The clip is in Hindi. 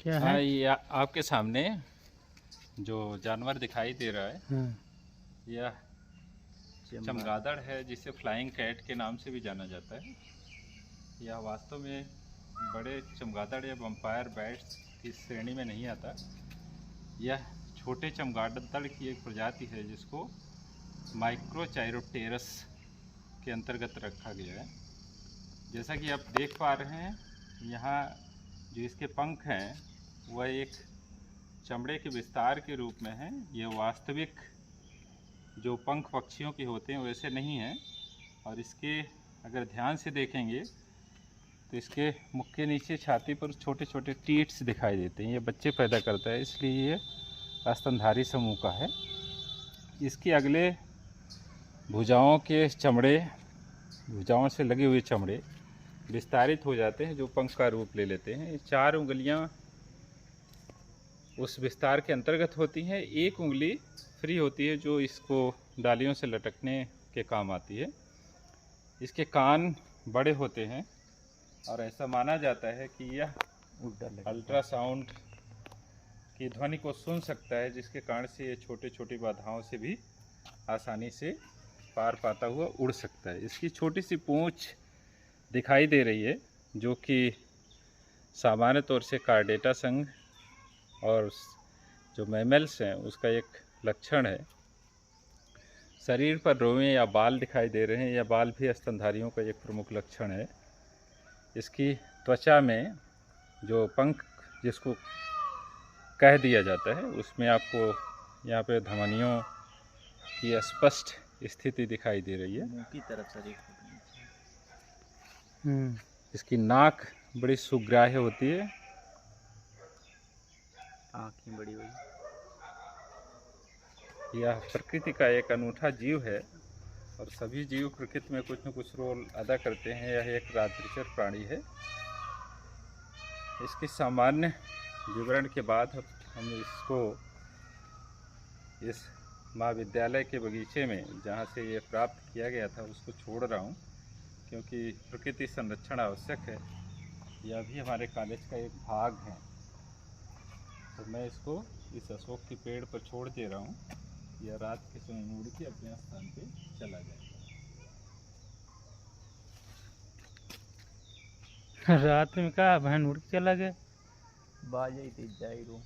क्या हाँ, है? ये आपके सामने जो जानवर दिखाई दे रहा है, हाँ। यह चमगादड़ है, जिसे फ्लाइंग कैट के नाम से भी जाना जाता है। यह वास्तव में बड़े चमगादड़ या वम्पायर बैट्स की श्रेणी में नहीं आता। यह छोटे चमगादड़ की एक प्रजाति है जिसको माइक्रोचाइरोप्टेरस के अंतर्गत रखा गया है। जैसा कि आप देख पा रहे हैं, यहाँ जो इसके पंख हैं वह एक चमड़े के विस्तार के रूप में है। ये वास्तविक जो पंख पक्षियों के होते हैं वैसे नहीं हैं। और इसके अगर ध्यान से देखेंगे तो इसके मुख के नीचे छाती पर छोटे छोटे टीट्स दिखाई देते हैं। ये बच्चे पैदा करता है, इसलिए ये स्तनधारी समूह का है। इसके अगले भुजाओं के चमड़े, भुजाओं से लगे हुए चमड़े विस्तारित हो जाते हैं, जो पंख का रूप ले लेते हैं। ये 4 उंगलियां उस विस्तार के अंतर्गत होती हैं। एक उंगली फ्री होती है जो इसको डालियों से लटकने के काम आती है। इसके कान बड़े होते हैं और ऐसा माना जाता है कि यह अल्ट्रासाउंड की ध्वनि को सुन सकता है, जिसके कारण से ये छोटी छोटी बाधाओं से भी आसानी से पार पाता हुआ उड़ सकता है। इसकी छोटी सी पूंछ दिखाई दे रही है, जो कि सामान्य तौर से कार्डेटा संघ और जो मैमल्स हैं उसका एक लक्षण है। शरीर पर रोंवे या बाल दिखाई दे रहे हैं। यह बाल भी स्तनधारियों का एक प्रमुख लक्षण है। इसकी त्वचा में जो पंख जिसको कह दिया जाता है, उसमें आपको यहाँ पे धमनियों की स्पष्ट स्थिति दिखाई दे रही है। मुंह की तरफ शरीर इसकी नाक बड़ी सुग्राह्य होती है। आँखें बड़ी बड़ी। यह प्रकृति का एक अनूठा जीव है और सभी जीव प्रकृति में कुछ न कुछ रोल अदा करते हैं। यह एक रात्रिचर प्राणी है। इसके सामान्य विवरण के बाद हम इसको इस महाविद्यालय के बगीचे में, जहाँ से ये प्राप्त किया गया था, उसको छोड़ रहा हूँ, क्योंकि प्रकृति संरक्षण आवश्यक है। यह भी हमारे कॉलेज का एक भाग है। तो मैं इसको इस अशोक के पेड़ पर छोड़ दे रहा हूँ। यह रात के समय उड़ के अपने स्थान पे चला जाएगा। रात में कहा बहन उड़ के चला गया। बाज आई तेज जाई रो।